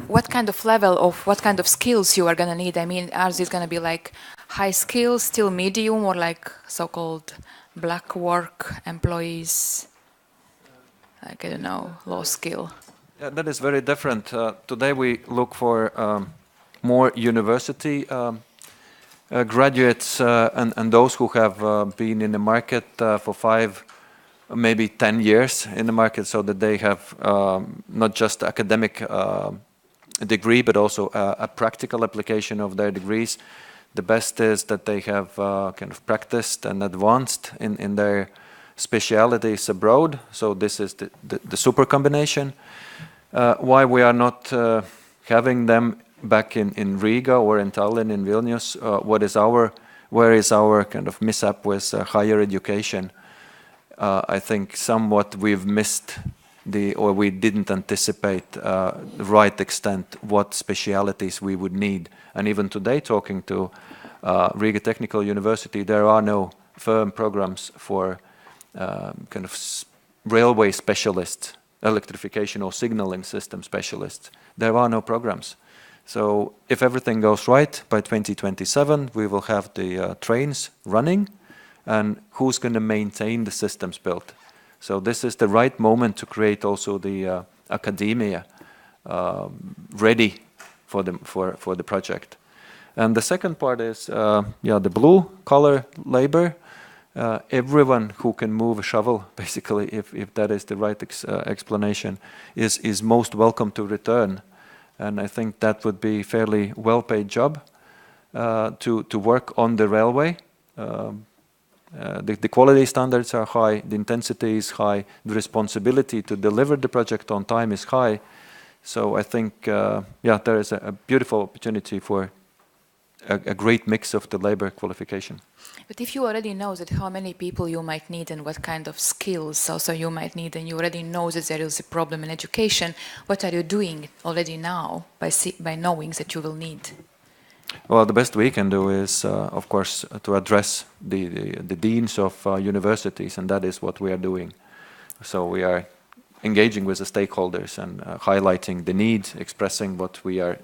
what kind of level of what kind of skills you are going to need? I mean, are these going to be like high skills, still medium, or like so-called black work employees? Like, I don't know, low skill. Yeah, that is very different. Today we look for more university graduates and those who have been in the market for 5, maybe 10 years in the market, so that they have not just academic degree, but also a practical application of their degrees. The best is that they have kind of practiced and advanced in their specialities abroad. So this is the super combination. Why we are not having them back in Riga or in Tallinn, in Vilnius, where is our kind of mishap with higher education? I think somewhat we've missed or we didn't anticipate the right extent what specialities we would need. And even today, talking to Riga Technical University, there are no firm programs for kind of railway specialists, electrification or signaling system specialists. There are no programs. So if everything goes right, by 2027 we will have the trains running, and who's going to maintain the systems built? So this is the right moment to create also the academia ready for the project. And the second part is the blue collar labor. Everyone who can move a shovel, basically, if that is the right explanation, is most welcome to return. And I think that would be fairly well-paid job to work on the railway. The quality standards are high, the intensity is high, the responsibility to deliver the project on time is high. So I think, there is a beautiful opportunity for a great mix of the labor qualification. But if you already know that how many people you might need and what kind of skills also you might need, and you already know that there is a problem in education, what are you doing already now by knowing that you will need? Well, the best we can do is, of course, to address the deans of universities, and that is what we are doing. So we are engaging with the stakeholders and highlighting the needs, expressing what we are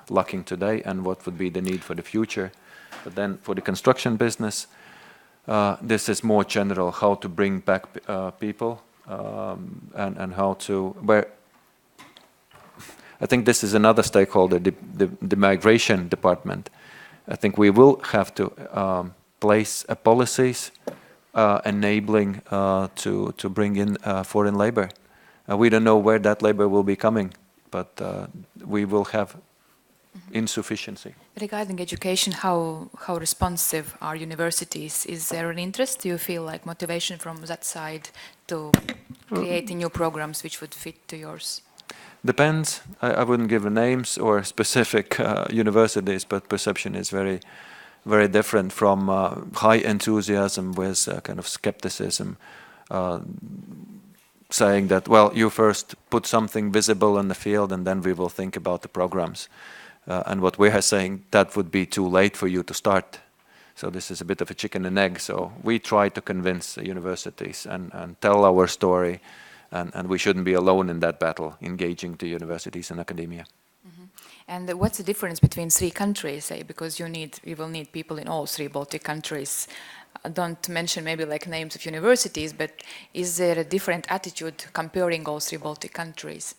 lacking today and what would be the need for the future. But then for the construction business, this is more general, how to bring back people and how to... I think this is another stakeholder, the migration department. I think we will have to place policies enabling to bring in foreign labor. We don't know where that labor will be coming, but we will have insufficiency. Regarding education, how responsive are universities? Is there an interest? Do you feel like motivation from that side to create new programs which would fit to yours? Depends. I wouldn't give names or specific universities, but perception is very, very different from high enthusiasm with kind of skepticism, saying that, well, you first put something visible in the field and then we will think about the programs. And what we are saying, that would be too late for you to start. So this is a bit of a chicken and egg. So we try to convince the universities and tell our story. And we shouldn't be alone in that battle, engaging the universities and academia. Mm-hmm. And what's the difference between 3 countries, say, because you will need people in all 3 Baltic countries. Don't mention maybe like names of universities, but is there a different attitude comparing all 3 Baltic countries?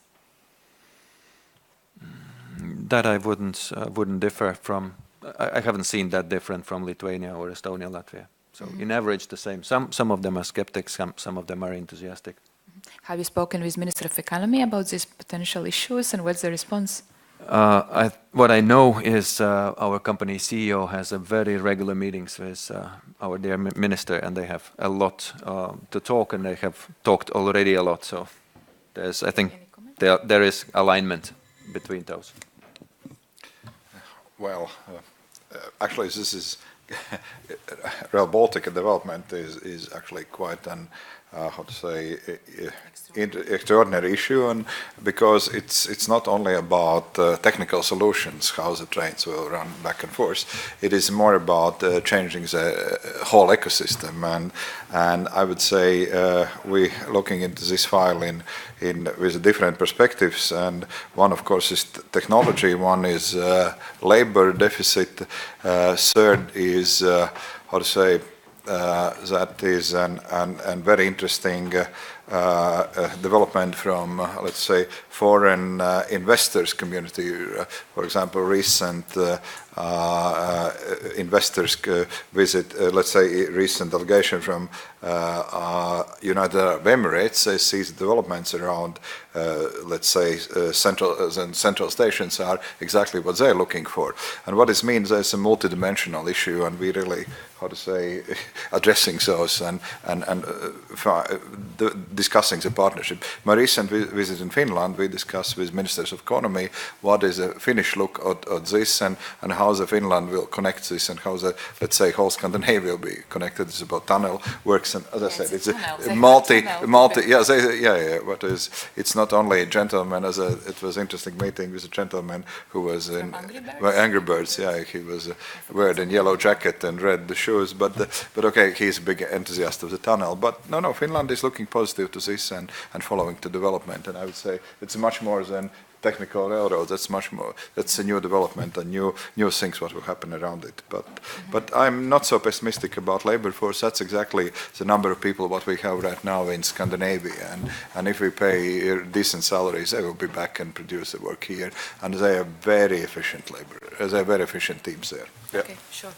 That I wouldn't differ from. I haven't seen that different from Lithuania or Estonia, Latvia. So in average the same. Some of them are skeptics, some of them are enthusiastic. Have you spoken with Minister of Economy about these potential issues, and what's the response? What I know is our company CEO has a very regular meetings with our dear minister, and they have a lot to talk, and they have talked already a lot. So I think there is alignment between those. Well, actually, this is Rail Baltica development is actually quite an how to say, extraordinary issue, and because it's not only about technical solutions, how the trains will run back and forth. It is more about changing the whole ecosystem, and I would say we looking into this file in with different perspectives, and one of course is technology, one is labor deficit, third is how to say, that is an very interesting development from, let's say, foreign investors community. For example, recent investors visit, let's say, recent delegation from United Arab Emirates. They see the developments around, let's say, central stations are exactly what they're looking for. And what this means is a multidimensional issue, and we really, how to say, addressing those and discussing the partnership. My recent visit in Finland, we discussed with ministers of economy what is a Finnish look at this, and how the Finland will connect this, and how the, let's say, whole Scandinavia will be connected. It's about tunnel works, and as I said, it's a multi. Yeah. What is? It's not only a gentleman. It was interesting meeting with a gentleman who was in Angry Birds. Yeah, he was wearing a yellow jacket and red shoes. But okay, he's a big enthusiast of the tunnel. But no, Finland is looking positive to this and following the development. And I would say it's much more than technical railroads. That's much more. That's a new development and new things what will happen around it. But I'm not so pessimistic about labor force. That's exactly the number of people what we have right now in Scandinavia. And if we pay decent salaries, they will be back and produce the work here. And they are very efficient labor. They are very efficient teams there. Yeah. Okay, sure.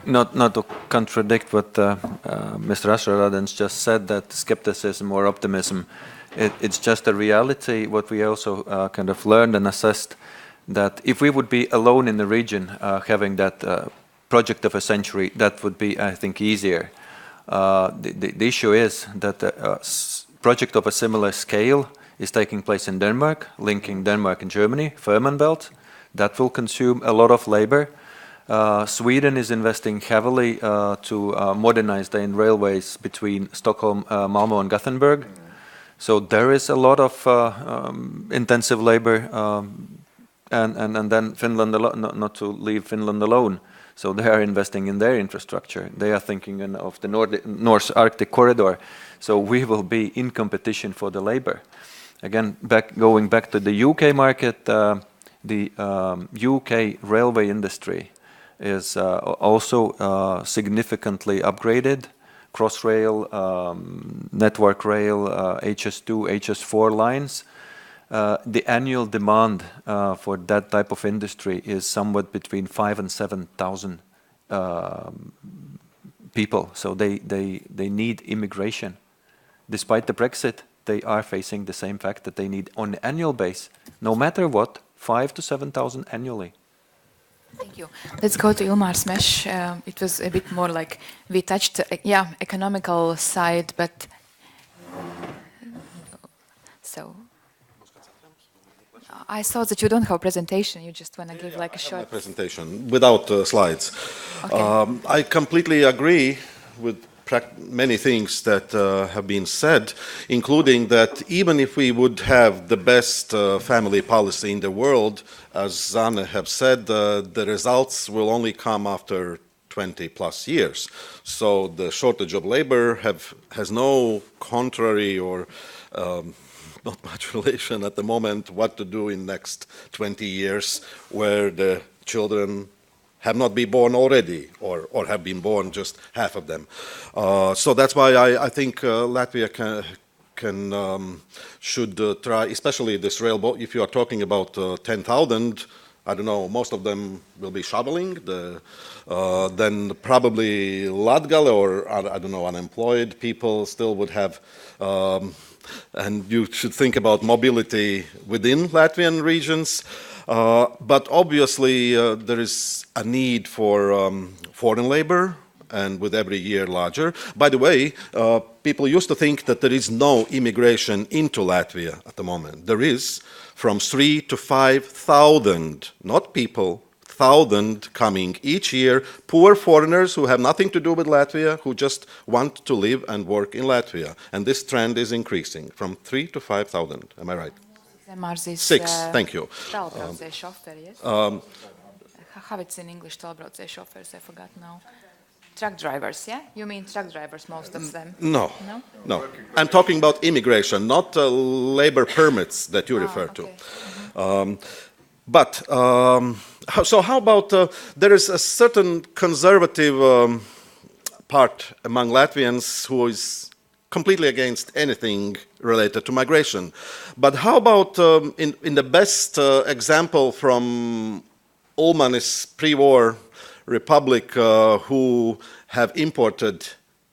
Not to contradict what Mr. Asraradens just said, that skepticism or optimism, it's just a reality. What we also kind of learned and assessed, that if we would be alone in the region having that project of a century, that would be, I think, easier. The issue is that a project of a similar scale is taking place in Denmark, linking Denmark and Germany, Fehmarnbelt. That will consume a lot of labor. Sweden is investing heavily to modernize the railways between Stockholm, Malmö and Gothenburg. So there is a lot of intensive labor, and then Finland, not to leave Finland alone. So they are investing in their infrastructure. They are thinking of the North Arctic corridor. So we will be in competition for the labor. Again, going back to the UK market, the UK railway industry is also significantly upgraded. Crossrail, Network Rail, HS2, HS4 lines. The annual demand for that type of industry is somewhat between 5,000 and 7,000 people. So they need immigration. Despite the Brexit, they are facing the same fact that they need on an annual base, no matter what, 5,000 to 7,000 annually. Thank you. Let's go to Ilmar Smesh. It was a bit more like we touched, economical side, but so I saw that you don't have a presentation. You just want to give like a short presentation without slides. Okay. I completely agree with many things that have been said, including that even if we would have the best family policy in the world, as Zane have said, the results will only come after 20 plus years. So the shortage of labor has no contrary or not much relation at the moment what to do in next 20 years where the children have not been born already, or have been born just half of them. So that's why I think Latvia should try, especially this railboat. If you are talking about 10,000, I don't know, most of them will be shoveling. Then probably Latgale or I don't know, unemployed people still would have. And you should think about mobility within Latvian regions. But obviously there is a need for foreign labor, and with every year larger. By the way, people used to think that there is no immigration into Latvia at the moment. There is from 3,000 to 5,000, not people, 5,000 coming each year, poor foreigners who have nothing to do with Latvia, who just want to live and work in Latvia. And this trend is increasing from 3 to 5,000. Am I right? Six, thank you. How it's in English, tālbraucēju chauffeurs, I forgot now. Truck drivers, yeah? You mean truck drivers, most of them? No. No? No. I'm talking about immigration, not labor permits that you refer to. So how about, there is a certain conservative part among Latvians who is completely against anything related to migration. But how about in the best example from Ulmanis pre-war republic who have imported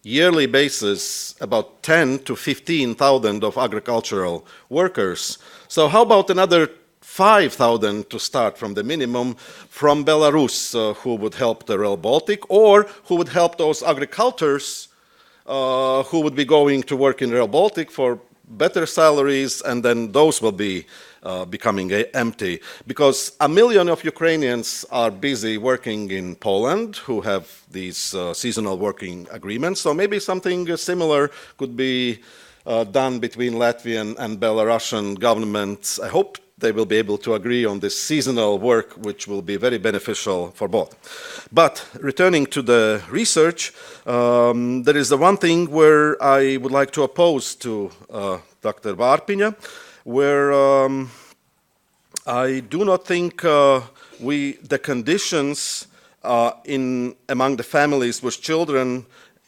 yearly basis about 10 to 15,000 of agricultural workers. So how about another 5,000 to start from the minimum from Belarus who would help the Rail Baltic, or who would help those agricultors who would be going to work in Rail Baltic for better salaries, and then those will be becoming empty. Because 1 million of Ukrainians are busy working in Poland who have these seasonal working agreements. So maybe something similar could be done between Latvian and Belarusian governments. I hope they will be able to agree on this seasonal work, which will be very beneficial for both. But returning to the research, there is the one thing where I would like to oppose to Dr. Vārpiņa, where I do not think the conditions among the families with children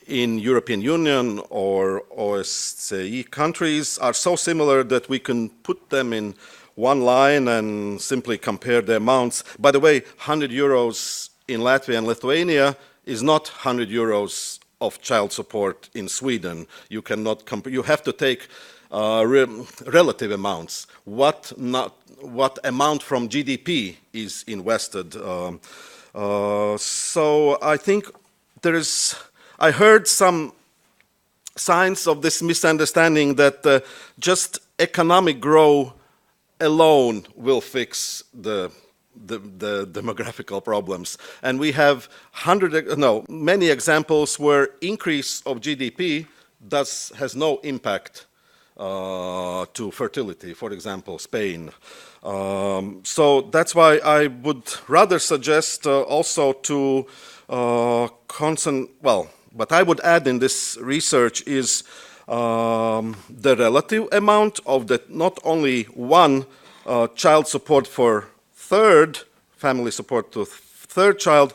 in European Union or OSCE countries are so similar that we can put them in one line and simply compare the amounts. By the way, 100 euros in Latvia and Lithuania is not 100 euros of child support in Sweden. You cannot compare. You have to take relative amounts. What amount from GDP is invested? So I think there is. I heard some signs of this misunderstanding that just economic growth alone will fix the demographical problems. And we have many examples where increase of GDP has no impact to fertility, for example, Spain. So that's why I would rather suggest also to what I would add in this research is the relative amount of the not only one child support for third, family support to third child,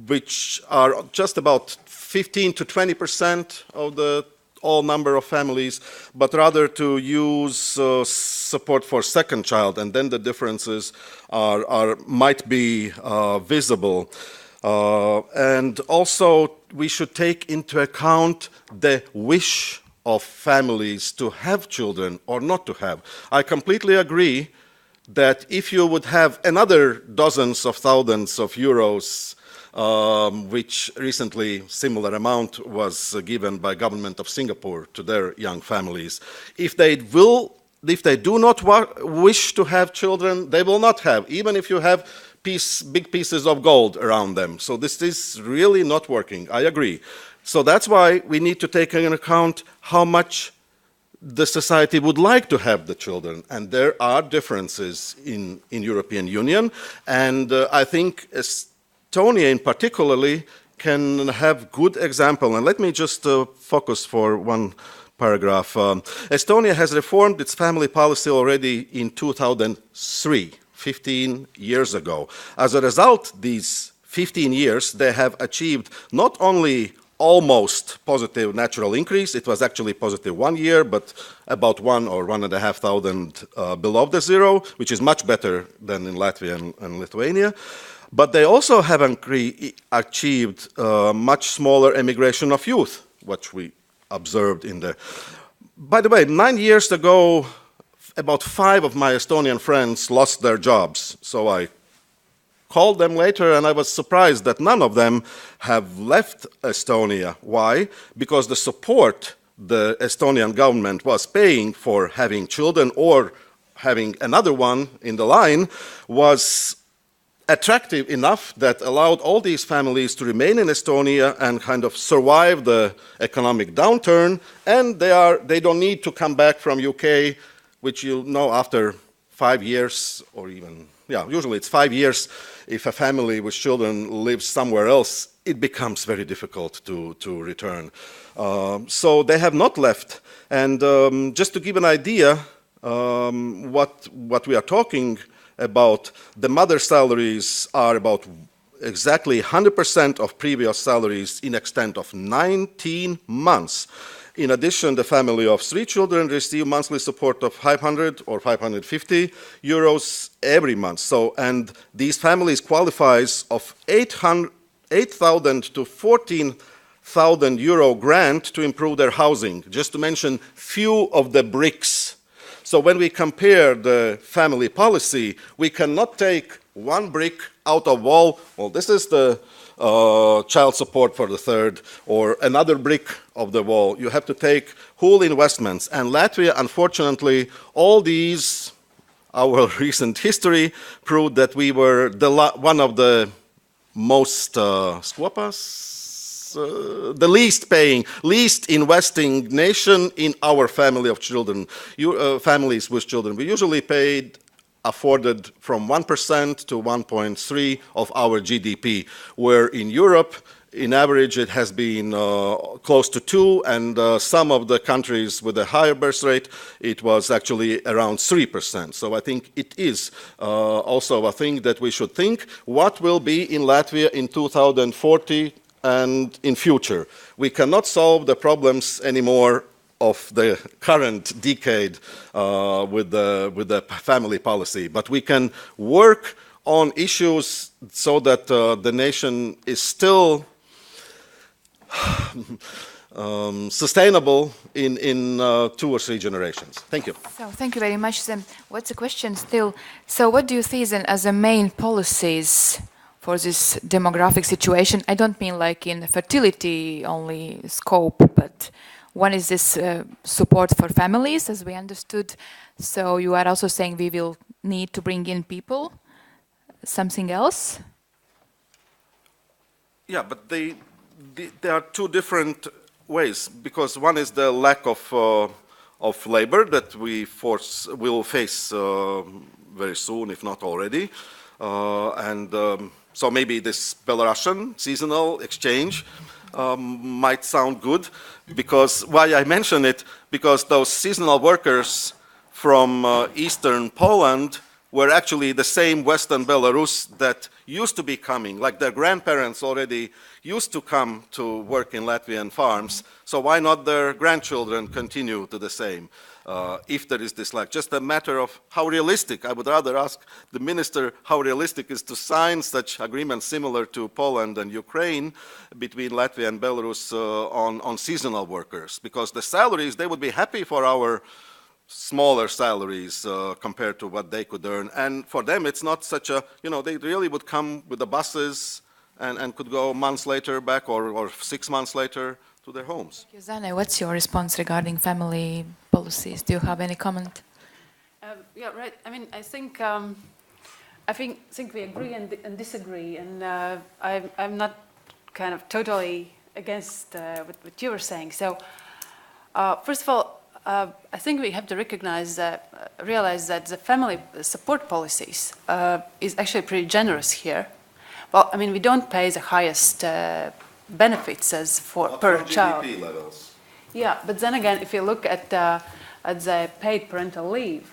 which are just about 15 to 20% of the all number of families, but rather to use support for second child, and then the differences might be visible. And also, we should take into account the wish of families to have children or not to have. I completely agree that if you would have another dozens of thousands of euros, which recently similar amount was given by government of Singapore to their young families, if they do not wish to have children, they will not have, even if you have big pieces of gold around them. So this is really not working. I agree. So that's why we need to take into account how much the society would like to have the children. And there are differences in European Union. And I think Estonia in particularly can have good example. And let me just focus for one paragraph. Estonia has reformed its family policy already in 2003. 15 years ago. As a result, these 15 years, they have achieved not only almost positive natural increase, it was actually positive 1 year, but about 1 or 1,500 below the zero, which is much better than in Latvia and Lithuania. But they also have achieved much smaller emigration of youth, which we observed in the... By the way, 9 years ago, about 5 of my Estonian friends lost their jobs. So I called them later and I was surprised that none of them have left Estonia. Why? Because the support the Estonian government was paying for having children or having another one in the line was attractive enough that allowed all these families to remain in Estonia and kind of survive the economic downturn, and they don't need to come back from UK, which you know after 5 years or even, usually it's 5 years. If a family with children lives somewhere else, it becomes very difficult to return. So they have not left. And just to give an idea, what we are talking about, the mother salaries are about exactly 100% of previous salaries in extent of 19 months. In addition, the family of 3 children receive monthly support of 500 or 550 euros every month. So, and these families qualifies of 8,000 to 14,000 euro grant to improve their housing, just to mention few of the bricks. So when we compare the family policy, we cannot take one brick out of wall. Well, this is the child support for the third, or another brick of the wall. You have to take whole investments. And Latvia, unfortunately, all these, our recent history proved that we were one of the most the least paying, least investing nation in our family of children, families with children. We usually afforded from 1% to 1.3% of our GDP, where in Europe, in average, it has been close to 2%, and some of the countries with a higher birth rate, it was actually around 3%. So I think it is also a thing that we should think, what will be in Latvia in 2040 and in future. We cannot solve the problems anymore of the current decade with the family policy, but we can work on issues so that the nation is still sustainable in 2 or 3 generations. Thank you. So thank you very much. What's the question still? So what do you see as the main policies for this demographic situation? I don't mean like in fertility only scope, but one is this support for families, as we understood. So you are also saying we will need to bring in people. Something else? Yeah, but there are 2 different ways, because one is the lack of labor that we will face very soon, if not already, so maybe this Belarusian seasonal exchange might sound good, because why I mention it, because those seasonal workers from eastern Poland were actually the same Western Belarus that used to be coming, like their grandparents already used to come to work in Latvian farms, so why not their grandchildren continue to the same? If there is this lack, just a matter of how realistic. I would rather ask the minister how realistic is to sign such agreements similar to Poland and Ukraine between Latvia and Belarus on seasonal workers, because the salaries, they would be happy for our smaller salaries compared to what they could earn. And for them, it's not such a, they really would come with the buses and could go months later back or 6 months later to their homes. Zane, what's your response regarding family policies? Do you have any comment? Yeah, right. I mean, I think we agree and disagree, and I'm not kind of totally against what you were saying. So, first of all, I think we have to realize that the family support policies is actually pretty generous here. Well, I mean, we don't pay the highest benefits as per child. GDP levels. Yeah, but then again, if you look at the paid parental leave,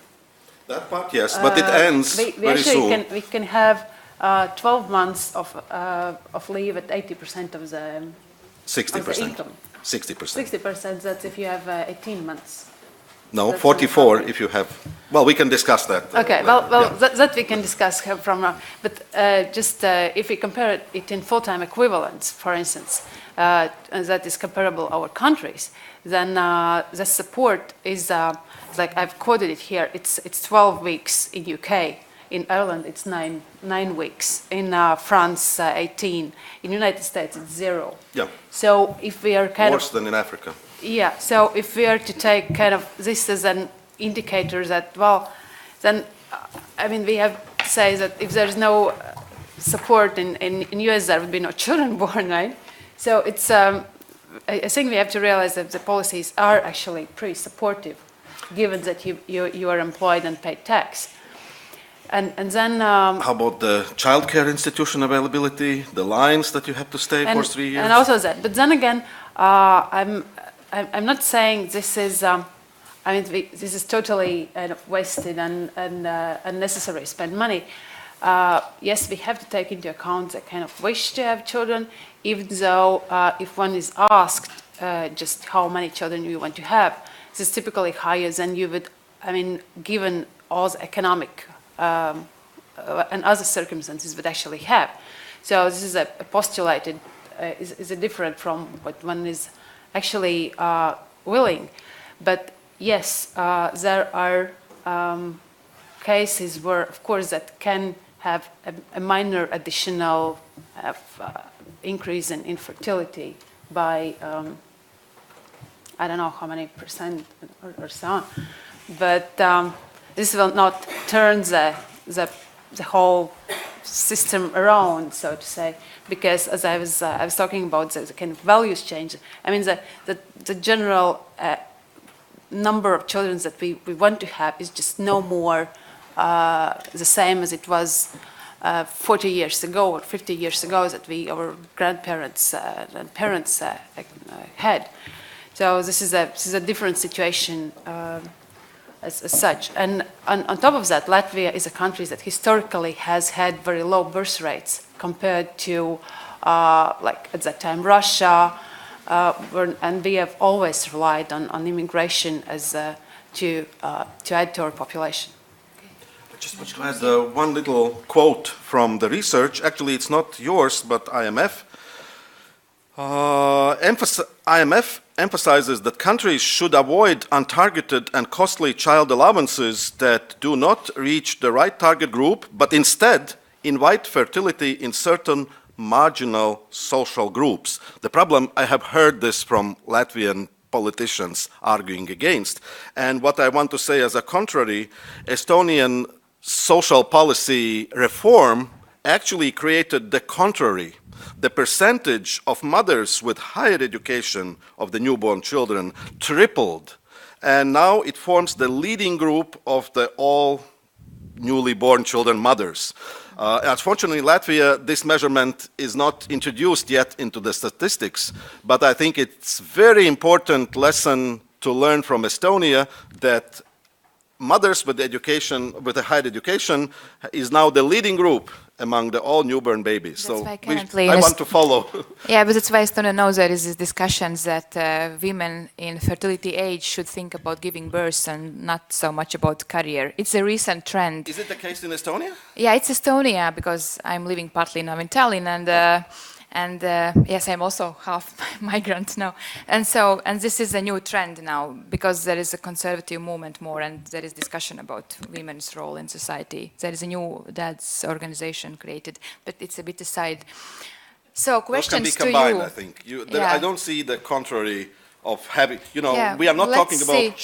that part, yes, but it ends very soon. We can have 12 months of leave at 80% of the 60%. Of the income. 60%. 60%. That's if you have 18 months. No, That's 44 if you have. Well, we can discuss that. Okay. Yeah. That we can discuss from. But just if we compare it in full-time equivalents, for instance, that is comparable our countries, then the support is like I've quoted it here. It's 12 weeks in UK. In Ireland, it's 9 weeks. In France, 18. In United States, it's 0. Yeah. So if we are kind worse than in Africa. Yeah. So if we are to take kind of this as an indicator that, well, then I mean we have to say that if there's no support in US there would be no children born, right? So it's I think we have to realize that the policies are actually pretty supportive, given that you are employed and pay tax. And then How about the childcare institution availability, the lines that you have to stay for 3 years? And also that. But then again, I'm not saying this is. I mean, this is totally wasted and unnecessary. Spend money. Yes, we have to take into account the kind of wish to have children, even though if one is asked just how many children you want to have, this is typically higher than you would. I mean, given all the economic and other circumstances would actually have. So this is a postulated, is a different from what one is actually willing. But yes, there are cases where, of course, that can have a minor additional increase in infertility by, I don't know how many percent or so on. But this will not turn the whole system around, so to say, because as I was talking about the kind of values change. I mean, the general number of children that we want to have is just no more the same as it was 40 years ago or 50 years ago that our grandparents and parents had. So this is a different situation as such. And on top of that, Latvia is a country that historically has had very low birth rates compared to, like at that time, Russia, and we have always relied on immigration as to add to our population. I just want to add one little quote from the research. Actually, it's not yours, but IMF. IMF emphasizes that countries should avoid untargeted and costly child allowances that do not reach the right target group, but instead invite fertility in certain marginal social groups. The problem, I have heard this from Latvian politicians arguing against. And what I want to say as a contrary, Estonian social policy reform actually created the contrary. The percentage of mothers with higher education of the newborn children tripled, and now it forms the leading group of the all newly born children mothers. Unfortunately, in Latvia, this measurement is not introduced yet into the statistics, but I think it's very important lesson to learn from Estonia that mothers with education, with a higher education, is now the leading group among the all newborn babies. That's So I want to follow. Yeah, but that's why Estonia knows there is this discussions that women in fertility age should think about giving birth and not so much about career. It's a recent trend. Is it the case in Estonia? Yeah, it's Estonia because I'm living partly now in Tallinn and yes, I'm also half migrant now. And this is a new trend now because there is a conservative movement more and there is discussion about women's role in society. There is a new dad's organization created, but it's a bit aside. So questions to you. Those can be combined, I think. I don't see the contrary of having, we are not talking about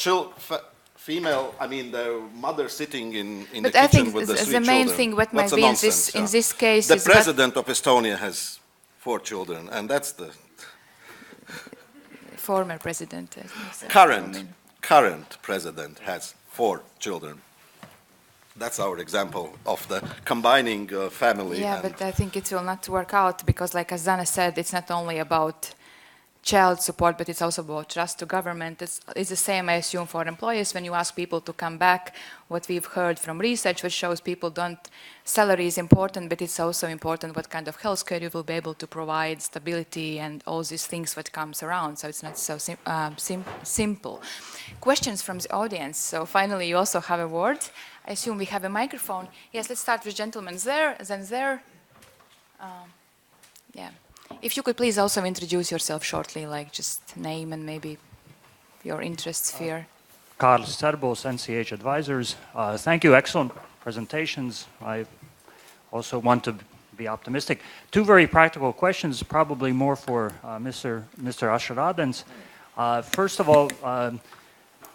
female, I mean the mother sitting in the kitchen with the three children. But I think the main thing what might be in this case the is president of Estonia has 4 children, and that's the former president. Current president has 4 children. That's our example of the combining family. Yeah, but I think it will not work out because, like as Zana said, it's not only about child support, but it's also about trust to government. It's the same, I assume, for employers. When you ask people to come back, what we've heard from research, which shows people salary is important, but it's also important what kind of healthcare you will be able to provide, stability, and all these things that comes around. So it's not so simple. Questions from the audience. So finally, you also have a word. I assume we have a microphone. Yes, let's start with gentlemen there, then there. Yeah. If you could please also introduce yourself shortly, like just name and maybe your interest sphere. Carl Serbos, NCH Advisors. Thank you, excellent presentations. I also want to be optimistic. 2 very practical questions, probably more for Mr. Asharadens. First of all,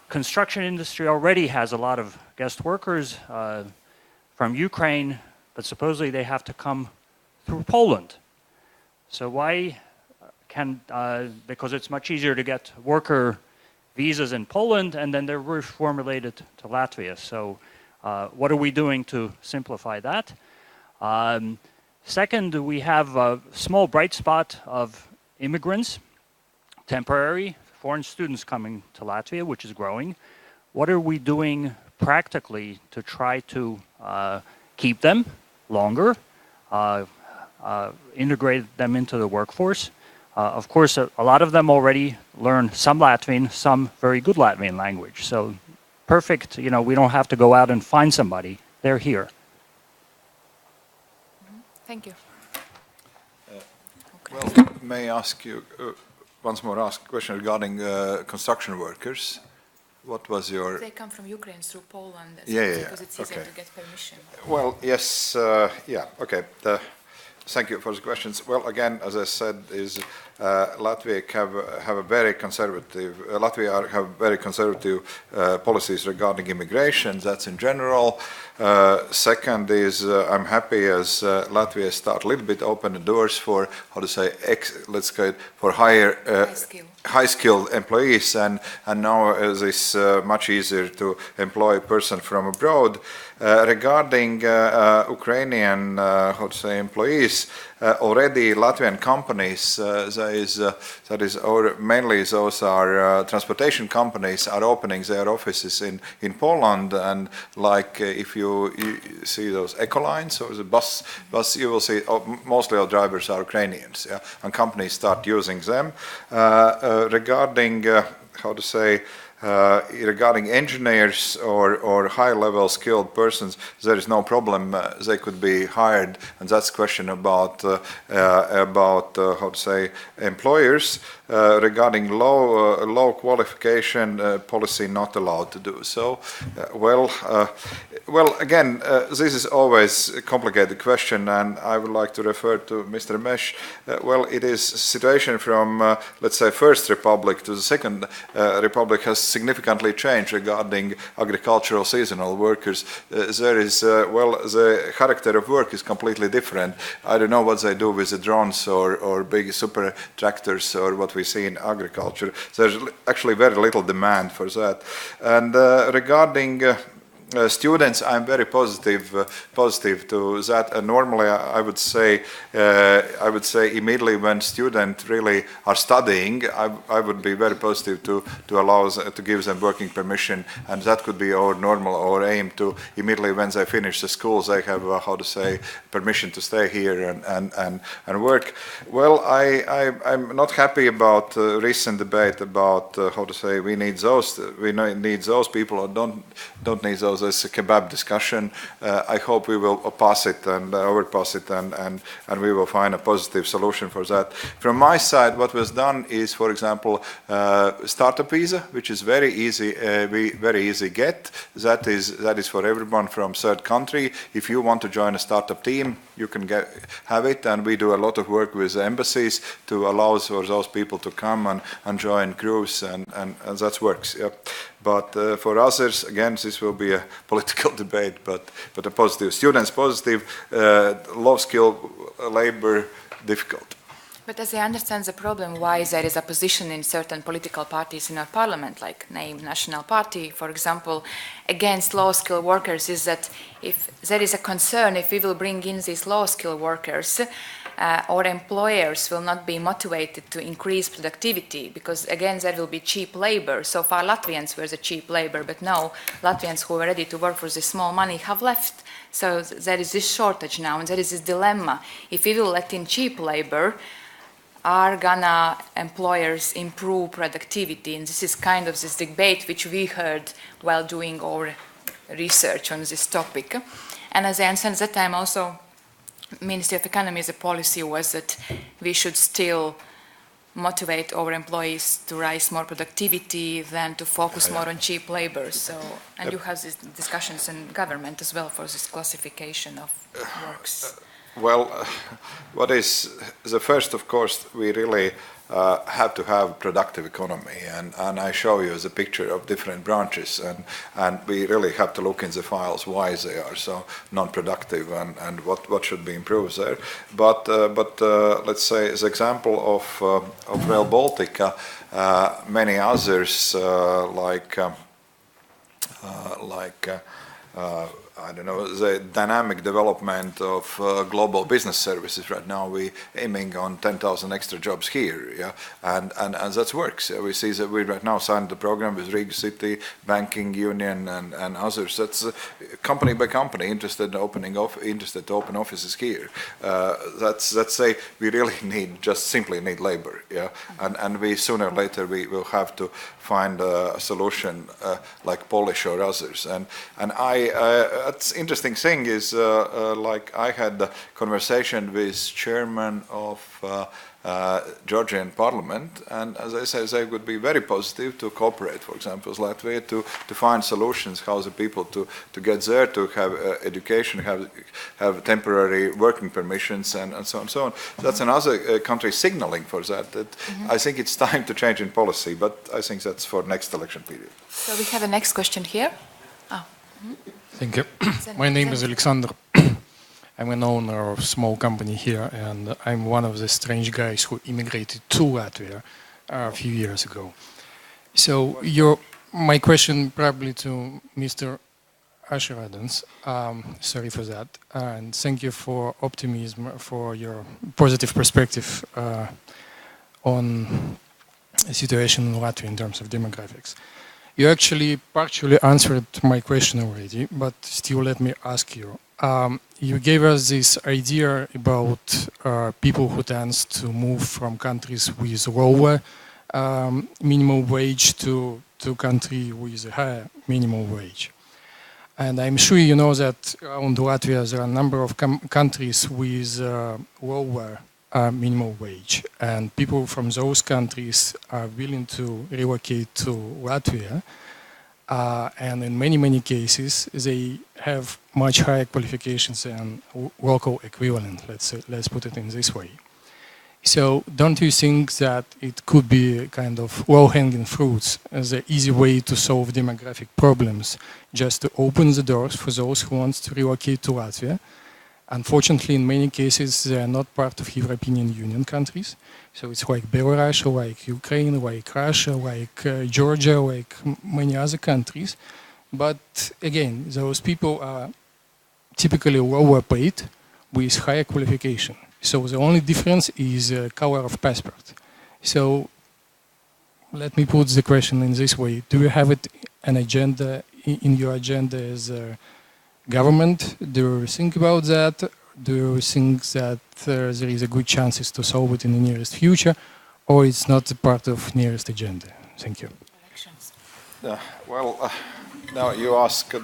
construction industry already has a lot of guest workers from Ukraine, but supposedly they have to come through Poland. So why can, because it's much easier to get worker visas in Poland, and then they're reformulated to Latvia. So what are we doing to simplify that? Second, we have a small bright spot of immigrants, temporary foreign students coming to Latvia, which is growing. What are we doing practically to try to keep them longer, integrate them into the workforce? Of course, a lot of them already learn some Latvian, some very good Latvian language. So perfect, you know, we don't have to go out and find somebody. They're here. Thank you. Well, may I ask you once more question regarding construction workers? What was your... They come from Ukraine through Poland because it's easier to get permission. Well, yes, okay. Thank you for the questions. Well, again, as I said, is Latvia have a very conservative. Latvia have very conservative policies regarding immigration. That's in general. Second is I'm happy as Latvia start a little bit open the doors for how to say let's go for high-skilled employees, and now it's much easier to employ a person from abroad. Regarding Ukrainian how to say employees, already Latvian companies mainly those are transportation companies are opening their offices in Poland, and like if you see those Ecolines or the bus you will see mostly our drivers are Ukrainians, and companies start using them. Regarding how to say regarding engineers or high-level skilled persons, there is no problem. They could be hired, and that's a question about how to say employers. Regarding low qualification policy, not allowed to do so. Well, again, this is always a complicated question, and I would like to refer to Mr. Mesh. Well, it is situation from let's say First Republic to the Second Republic has significantly changed regarding agricultural seasonal workers. There is the character of work is completely different. I don't know what they do with the drones or big super tractors or what we see in agriculture. There's actually very little demand for that. And regarding students, I'm very positive to that. And normally, I would say immediately when students really are studying, I would be very positive to allow to give them working permission, and that could be our normal or aim to immediately when they finish the schools, they have how to say permission to stay here and work. Well, I'm not happy about recent debate about how to say we need those people or don't need those. As a kebab discussion. I hope we will pass it and overpass it, and we will find a positive solution for that. From my side, what was done is, for example, startup visa, which is very easy get. That is for everyone from third country. If you want to join a startup team, you can have it, and we do a lot of work with the embassies to allow for those people to come and join crews, and that works. Yeah. But for others, again, this will be a political debate, but a positive. Students positive, low-skilled labor difficult. But as I understand the problem, why there is opposition in certain political parties in our parliament, like name National Party, for example, against low-skilled workers, is that if there is a concern, if we will bring in these low-skilled workers, our employers will not be motivated to increase productivity because, again, there will be cheap labor. So far, Latvians were the cheap labor, but now Latvians who are ready to work for the small money have left. So there is this shortage now, and there is this dilemma. If we will let in cheap labor, are gonna employers improve productivity? And this is kind of this debate which we heard while doing our research on this topic. And as I understand at that time also, Ministry of Economy as a policy was that we should still motivate our employees to raise more productivity than to focus more on cheap labor. So, and you have these discussions in government as well for this classification of works. Well, what is the first, of course, we really have to have productive economy, and I show you as a picture of different branches, and we really have to look in the files why they are so non-productive and what should be improved there. But let's say as example of Rail Baltica, many others I don't know, the dynamic development of global business services. Right now we aiming on 10,000 extra jobs here, yeah, and that works. We see that we right now signed the program with Riga City, Banking Union and others. That's company by company interested to open offices here. Let's say we really simply need labor, yeah, and we sooner or later we will have to find a solution like Polish or others. And that's interesting thing is like I had a conversation with chairman of Georgian parliament, and as I say, they would be very positive to cooperate, for example, with Latvia, to find solutions how the people to get there, to have education, have temporary working permissions, and so on and so on. That's another country signaling for that. I think it's time to change in policy, but I think that's for next election period. So we have a next question here. Thank you. My name is Alexander. I'm an owner of a small company here, and I'm one of the strange guys who immigrated to Latvia a few years ago. So my question probably to Mr. Asheradens, sorry for that, and thank you for optimism, for your positive perspective on the situation in Latvia in terms of demographics. You actually partially answered my question already, but still let me ask you. You gave us this idea about people who tend to move from countries with lower minimum wage to country with a higher minimum wage. And I'm sure you know that around Latvia there are a number of countries with lower minimum wage, and people from those countries are willing to relocate to Latvia, and in many cases they have much higher qualifications than local equivalent, let's put it in this way. So don't you think that it could be kind of low-hanging fruits as an easy way to solve demographic problems, just to open the doors for those who want to relocate to Latvia? Unfortunately, in many cases, they are not part of European Union countries. So it's like Belarus, like Ukraine, like Russia, like Georgia, like many other countries. But again, those people are typically lower paid with higher qualification. So the only difference is color of passport. So let me put the question in this way. Do you have it an agenda, in your agenda as a government? Do you think about that? Do you think that there is a good chances to solve it in the nearest future, or it's not a part of nearest agenda? Thank you. Well, now you asked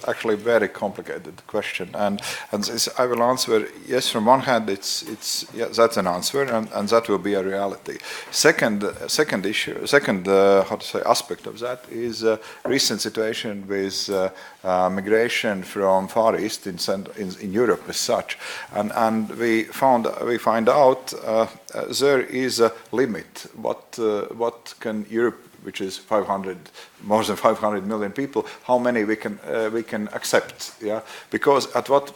actually very complicated question, and this I will answer yes. From one hand, yeah, that's an answer, and that will be a reality. Second aspect of that is recent situation with migration from Far East in Europe as such, and we find out there is a limit what can Europe, which is more than 500 million people, how many we can accept, yeah? Because at what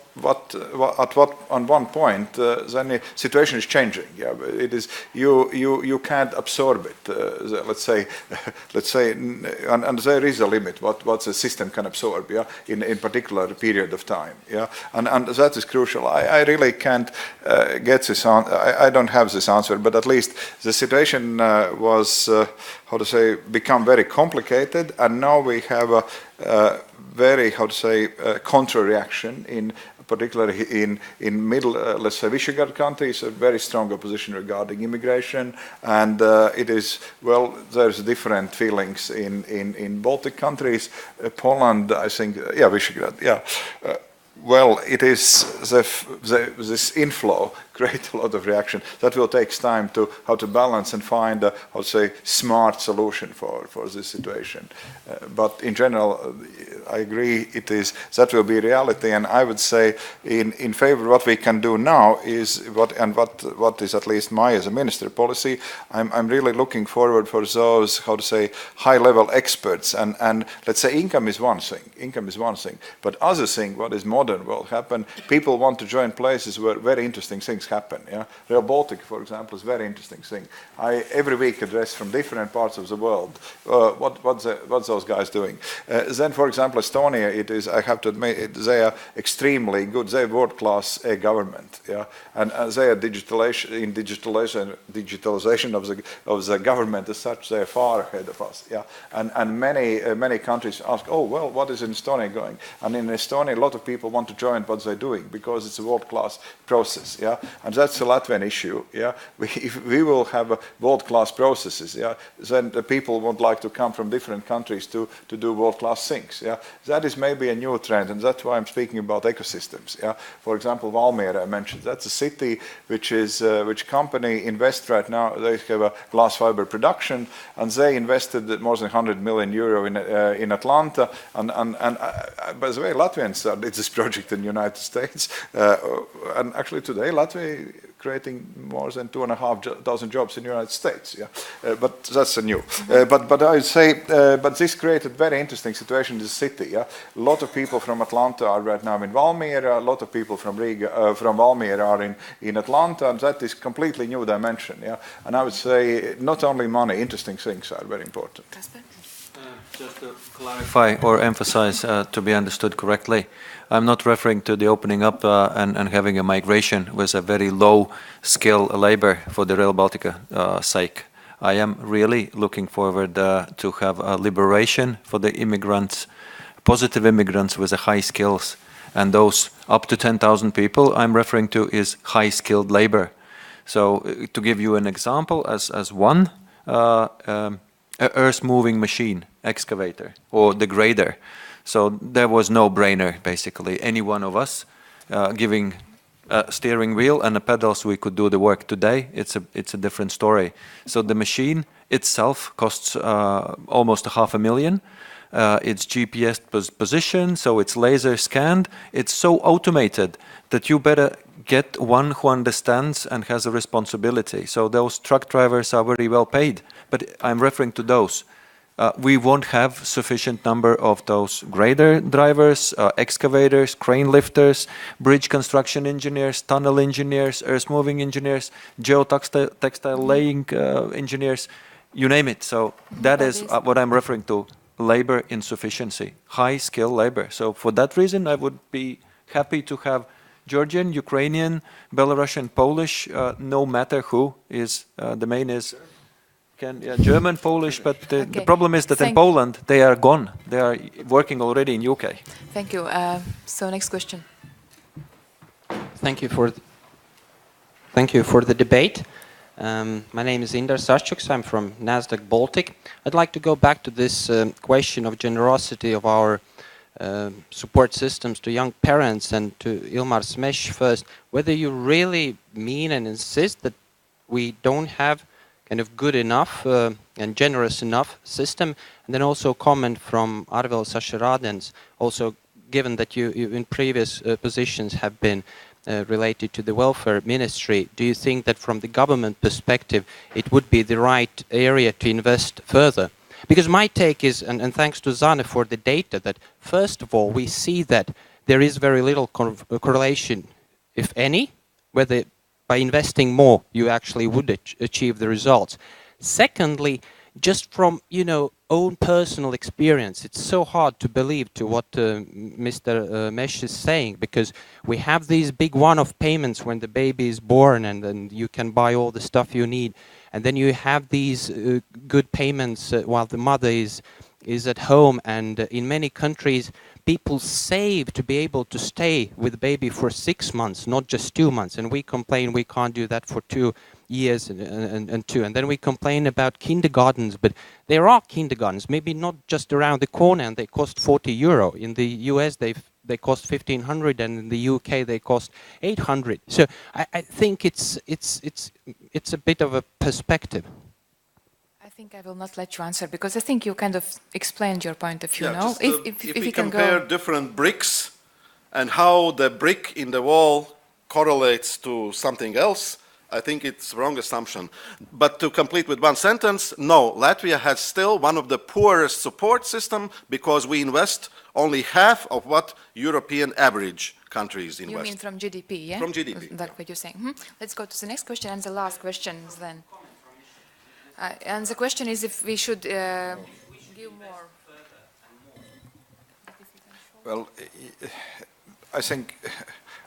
on one point then the situation is changing, yeah. It is you can't absorb it. Let's say, and there is a limit what the system can absorb, yeah, in particular period of time, yeah, and that is crucial. I really can't get this on. I don't have this answer, but at least the situation was become very complicated, and now we have a very contra reaction particularly in middle, let's say, Visegrad countries, a very strong opposition regarding immigration, and it is, well, there's different feelings in Baltic countries, Poland, I think, yeah, Visegrad, yeah. Well, it is this inflow create a lot of reaction. That will take time to how to balance and find a, how to say, smart solution for this situation. But in general, I agree that will be reality, and I would say in favor what we can do now is what is at least my as a minister policy. I'm really looking forward for those, how to say, high-level experts, and let's say income is one thing, but other thing what is modern will happen. People want to join places where very interesting things happen. Yeah, Rail Baltic, for example, is a very interesting thing. I every week address from different parts of the world what's those guys doing. Then, for example, Estonia, it is, I have to admit, they are extremely good. They are world-class government. Yeah, and they are digitalization of the government as such. They are far ahead of us. Yeah, and many countries ask, oh well, what is in Estonia going? And in Estonia, a lot of people want to join what they're doing because it's a world-class process. Yeah, and that's a Latvian issue. Yeah, if we will have world-class processes, yeah, then the people would like to come from different countries to do world-class things. Yeah, that is maybe a new trend, and that's why I'm speaking about ecosystems. Yeah, for example, Valmiera I mentioned. That's a city which company invest right now. They have a glass fiber production, and they invested more than 100 million euro in Atlanta. And by the way, Latvians started this project in the United States, and actually today Latvia creating more than 2,500 jobs in the United States. Yeah, but that's a new. But I would say, but this created very interesting situation in the city. Yeah, a lot of people from Atlanta are right now in Valmiera. A lot of people from Riga, from Valmiera are in Atlanta, and that is completely new dimension. Yeah, and I would say not only money, interesting things are very important. Just to clarify or emphasize to be understood correctly, I'm not referring to the opening up and having a migration with a very low skill labor for the Rail Baltica sake. I am really looking forward to have a liberation for the immigrants, positive immigrants with high skills, and those up to 10,000 people I'm referring to is high skilled labor. So to give you an example, as one, a earth moving machine, excavator or the grader. So there was no brainer basically. Any one of us giving a steering wheel and the pedals, we could do the work. Today it's a different story. So the machine itself costs almost 500,000. It's GPS position, so it's laser scanned. It's so automated that you better get one who understands and has a responsibility. So those truck drivers are very well paid, but I'm referring to those. We won't have sufficient number of those grader drivers, excavators, crane lifters, bridge construction engineers, tunnel engineers, earth moving engineers, geotextile laying engineers, you name it. So that is what I'm referring to, labor insufficiency, high skill labor. So for that reason, I would be happy to have Georgian, Ukrainian, Belarusian, Polish, no matter who is, the main is German, Polish, but the problem is that in Poland they are gone. They are working already in UK. Thank you. So next question. Thank you for the debate. My name is Indar Sashchuk. I'm from Nasdaq Baltic. I'd like to go back to this question of generosity of our support systems to young parents, and to Ilmar Smesh first, whether you really mean and insist that we don't have kind of good enough and generous enough system, and then also comment from Arvils Ašaradens, also given that you in previous positions have been related to the welfare ministry, do you think that from the government perspective it would be the right area to invest further? Because my take is, and thanks to Zane for the data, that first of all we see that there is very little correlation, if any, whether by investing more you actually would achieve the results. Secondly, just from own personal experience, it's so hard to believe to what Mr. Mesh is saying, because we have these big one-off payments when the baby is born, and then you can buy all the stuff you need, and then you have these good payments while the mother is at home, and in many countries people save to be able to stay with the baby for 6 months, not just 2 months, and we complain we can't do that for 2 years and 2, and then we complain about kindergartens, but there are kindergartens, maybe not just around the corner, and they cost €40. In the US they've they cost 1,500, and in the UK they cost 800. So I think it's a bit of a perspective. I think I will not let you answer because I think you kind of explained your point of view. Yeah, No, just, if we you can compare go. different bricks and how the brick in the wall correlates to something else, I think it's wrong assumption. But to complete with one sentence, no, Latvia has still one of the poorest support system because we invest only half of what European average countries invest. You mean from GDP, yeah? From GDP. That's what you're saying. Let's go to the next question and the last questions then. And the question is if we should give more. Well, I think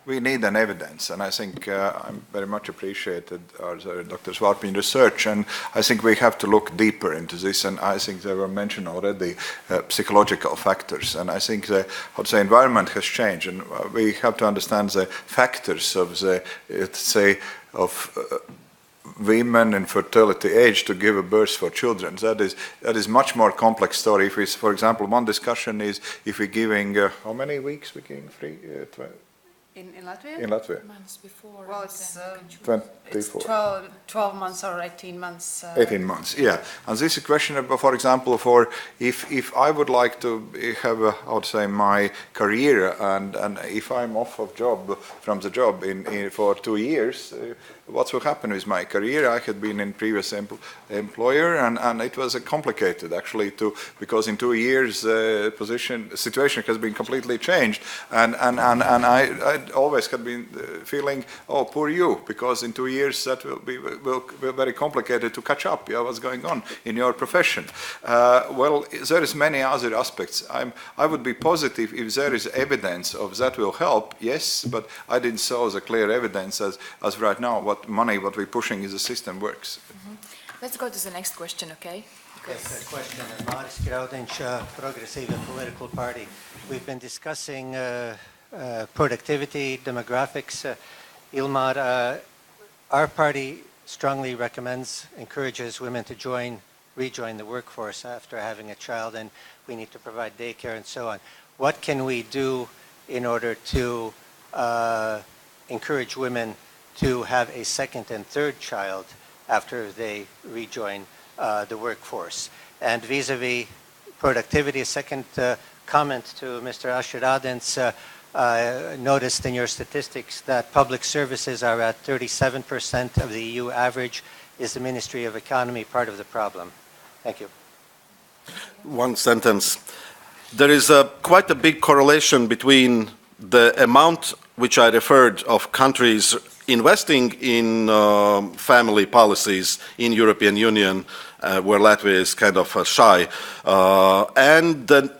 we need an evidence, and I think I'm very much appreciated Dr. Svarpin research, and I think we have to look deeper into this, and I think there were mentioned already psychological factors, and I think the environment has changed, and we have to understand the factors of the, let's say, of women in fertility age to give a birth for children. That is much more complex story. If we, for example, one discussion is if we're giving how many weeks we're giving free? In Latvia? In Latvia. Months before. Well, it's 24. 12 months or 18 months. 18 months, yeah. And this is a question about, for example, for if I would like to have, I would say, my career, and if I'm off of job from the job for 2 years, what will happen with my career? I had been in previous employer, and it was complicated actually because in 2 years situation has been completely changed, and I always had been feeling, oh, poor you, because in 2 years that will be very complicated to catch up. Yeah, what's going on in your profession? Well, there is many other aspects. I would be positive if there is evidence of that will help. Yes, but I didn't saw the clear evidence as right now. What we're pushing is the system works. Let's go to the next question, okay? Yes, a question. Māris Graudiņš, Progressive Political Party. We've been discussing productivity, demographics. Ilmar, our party strongly encourages women to rejoin the workforce after having a child, and we need to provide daycare and so on. What can we do in order to encourage women to have a second and third child after they rejoin the workforce? And vis-a-vis productivity, a second comment to Mr. Ashiraden's noticed in your statistics that public services are at 37% of the EU average. Is the Ministry of Economy part of the problem? Thank you. One sentence. There is quite a big correlation between the amount which I referred of countries investing in family policies in European Union, where Latvia is kind of shy, and the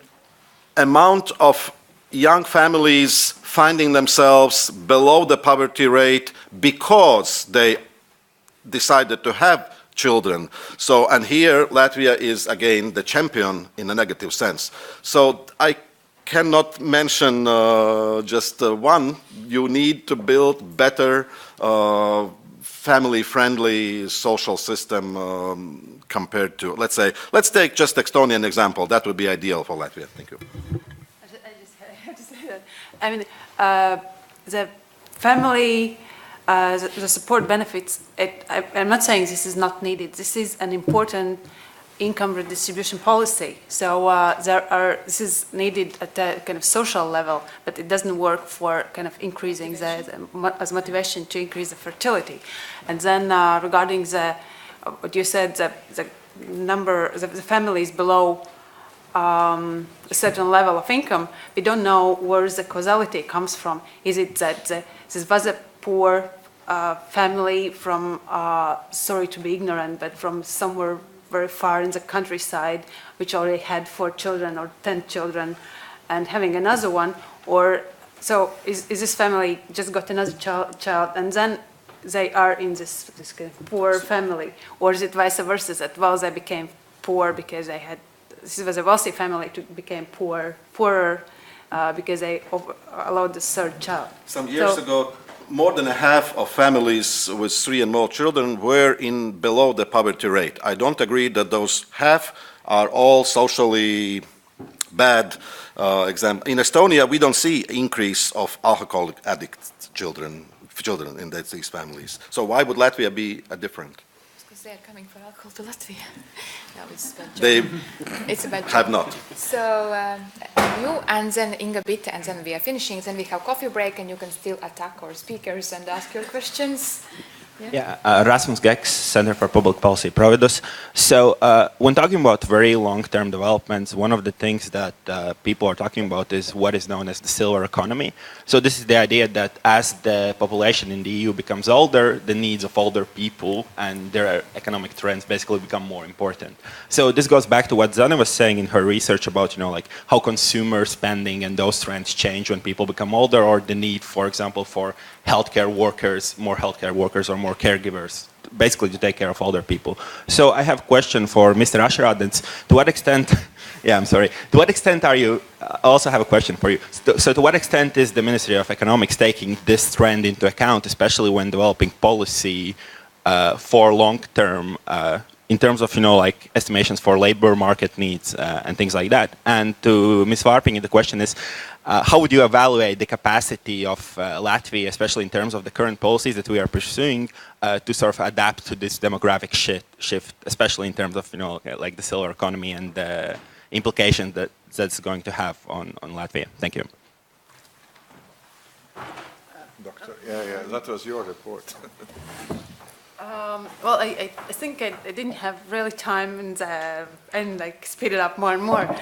amount of young families finding themselves below the poverty rate because they decided to have children. So, and here Latvia is again the champion in a negative sense. So I cannot mention just one. You need to build better family-friendly social system compared to, let's take just Estonian example. That would be ideal for Latvia. Thank you. I just have to say that. I mean, the family, the support benefits, I'm not saying this is not needed. This is an important income redistribution policy. So this is needed at a kind of social level, but it doesn't work for kind of increasing as motivation to increase the fertility. And then regarding what you said, the number, the families below a certain level of income, we don't know where the causality comes from. Is it that this was a poor family from, sorry to be ignorant, but from somewhere very far in the countryside, which already had 4 children or 10 children, and having another one, or so is this family just got another child, and then they are in this kind of poor family, or is it vice versa, that well they became poor because they had, this was a wealthy family to became poorer because they allowed the third child. Some years ago, more than a half of families with 3 and more children were below the poverty rate. I don't agree that those half are all socially bad example. In Estonia, we don't see increase of alcoholic addict children in these families. So why would Latvia be different? Because they are coming for alcohol to Latvia. No, it's a bad joke. They It's a bad have joke. not. So you and then Inga Bitte, and then we are finishing. Then we have coffee break, and you can still attack our speakers and ask your questions. Rasmus Gex, Center for Public Policy, Providus. So when talking about very long-term developments, one of the things that people are talking about is what is known as the silver economy. So this is the idea that as the population in the EU becomes older, the needs of older people and their economic trends basically become more important. So this goes back to what Zana was saying in her research about, like how consumer spending and those trends change when people become older, or the need, for example, for healthcare workers, more healthcare workers or more caregivers, basically to take care of older people. So I have a question for Mr. Asheradens. To what extent, to what extent are you, I also have a question for you. So to what extent is the Ministry of Economics taking this trend into account, especially when developing policy for long-term, in terms of, like estimations for labor market needs and things like that? And to Ms. Varping, the question is, how would you evaluate the capacity of Latvia, especially in terms of the current policies that we are pursuing, to sort of adapt to this demographic shift, especially in terms of, like the silver economy and the implication that that's going to have on Latvia? Thank you. Doctor, that was your report. Well, I think I didn't have really time and like speed it up more and more.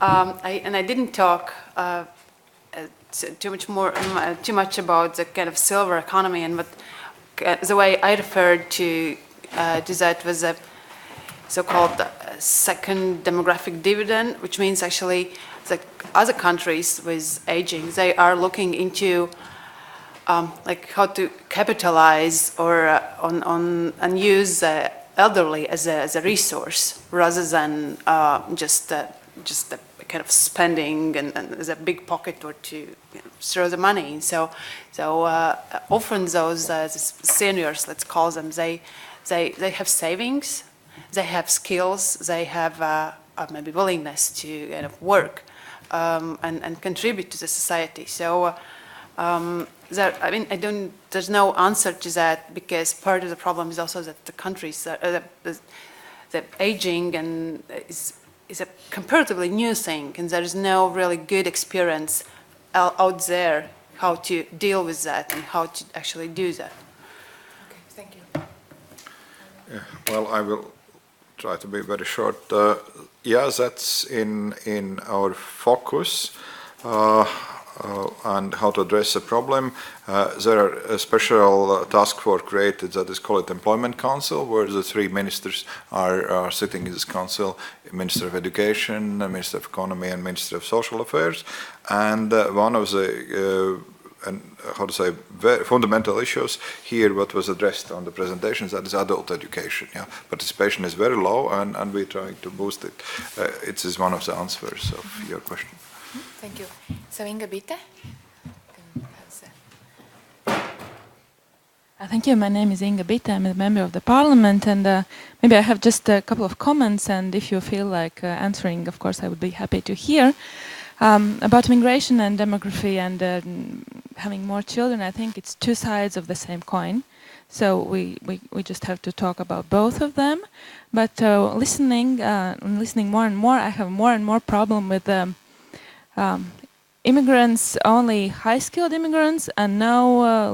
I didn't talk too much about the kind of silver economy, and what the way I referred to that was a so-called second demographic dividend, which means actually that other countries with aging, they are looking into like how to capitalize or and use elderly as a resource rather than just the kind of spending and as a big pocket or to throw the money. So often those seniors, let's call them, they have savings, they have skills, they have maybe willingness to kind of work and contribute to the society. So there's no answer to that, because part of the problem is also that the countries, the aging and is a comparatively new thing, and there is no really good experience out there how to deal with that and how to actually do that. Okay, thank you. Yeah, well, I will try to be very short. That's in our focus. And how to address the problem. There are a special task force created that is called Employment Council, where the three ministers are sitting in this council: Minister of Education, Minister of Economy, and Minister of Social Affairs. And one of the very fundamental issues here, what was addressed on the presentations, that is adult education. Participation is very low, and we're trying to boost it. It is one of the answers of your question. Thank you. So Inga Bitte? Thank you. My name is Inga Bitte. I'm a member of the parliament, and maybe I have just a couple of comments, and if you feel like answering, of course, I would be happy to hear. About migration and demography and having more children, I think it's two sides of the same coin. So we just have to talk about both of them. But listening more and more, I have more and more problem with immigrants, only high-skilled immigrants and no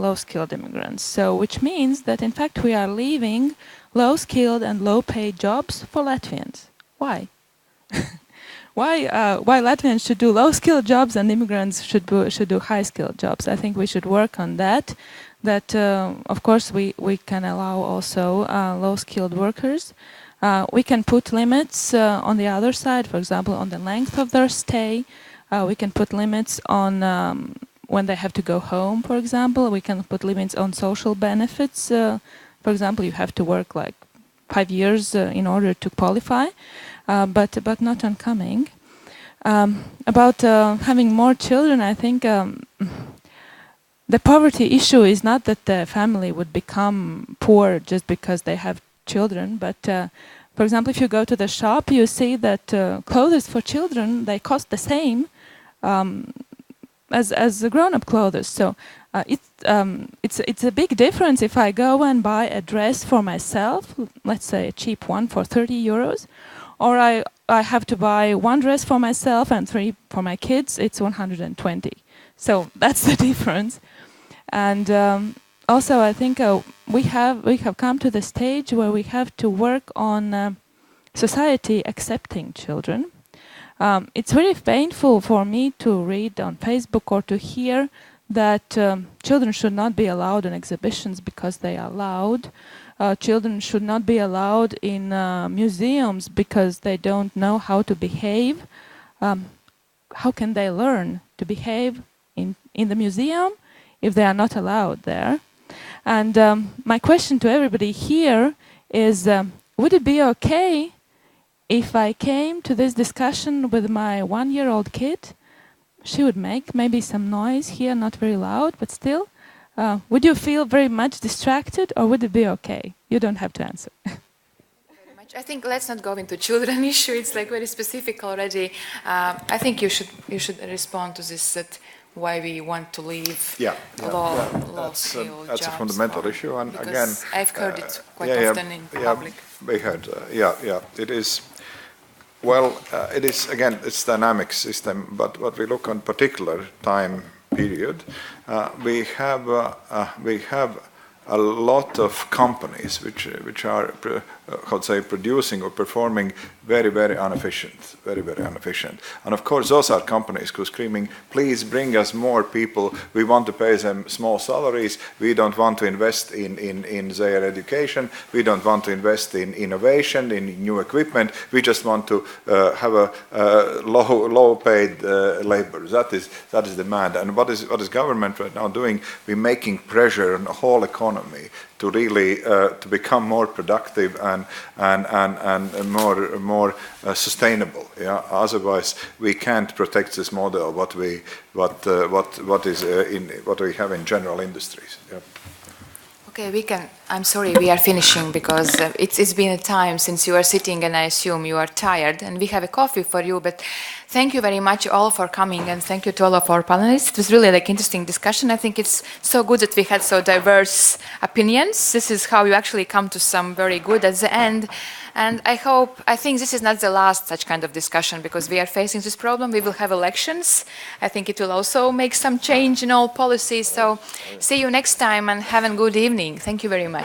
low-skilled immigrants. So which means that in fact we are leaving low-skilled and low-paid jobs for Latvians. Why? Why Latvians should do low-skilled jobs and immigrants should do high-skilled jobs? I think we should work on that. That of course we can allow also low-skilled workers. We can put limits on the other side, for example, on the length of their stay. We can put limits on when they have to go home, for example. We can put limits on social benefits. For example, you have to work like 5 years in order to qualify, but not on coming. About having more children, I think the poverty issue is not that the family would become poor just because they have children, but For example, if you go to the shop, you see that clothes for children, they cost the same as the grown-up clothes. So it's a big difference if I go and buy a dress for myself, let's say a cheap one for 30 euros, or I have to buy one dress for myself and 3 for my kids, it's 120. So that's the difference. And also I think we have come to the stage where we have to work on society accepting children. It's very painful for me to read on Facebook or to hear that children should not be allowed in exhibitions because they are loud. Children should not be allowed in museums because they don't know how to behave. How can they learn to behave in the museum if they are not allowed there? And my question to everybody here is, would it be okay if I came to this discussion with my 1-year-old kid? She would make maybe some noise here, not very loud, but still. Would you feel very much distracted, or would it be okay? You don't have to answer. I think let's not go into children issue. It's like very specific already. I think you should respond to this, that why we want to leave low skill that's jobs. a fundamental issue, and again, I've heard it quite often in public. We heard, it is. Well, it is again, it's dynamic system, but what we look on particular time period, we have a lot of companies which are producing or performing very inefficient, very inefficient. And of course, those are companies who are screaming, "Please bring us more people. We want to pay them small salaries. We don't want to invest in their education. We don't want to invest in innovation, in new equipment. We just want to have a low-paid labor." That is demand. And what is government right now doing? We're making pressure on the whole economy to really to become more productive and more sustainable. Yeah. Otherwise, we can't protect this model. What we have in general industries. Yeah. Okay, I'm sorry, we are finishing because it's been a time since you are sitting, and I assume you are tired, and we have a coffee for you, but thank you very much all for coming, and thank you to all of our panelists. It was really like interesting discussion. I think it's so good that we had so diverse opinions. This is how you actually come to some very good at the end. And I think this is not the last such kind of discussion, because we are facing this problem. We will have elections. I think it will also make some change in all policies. So see you next time, and have a good evening. Thank you very much.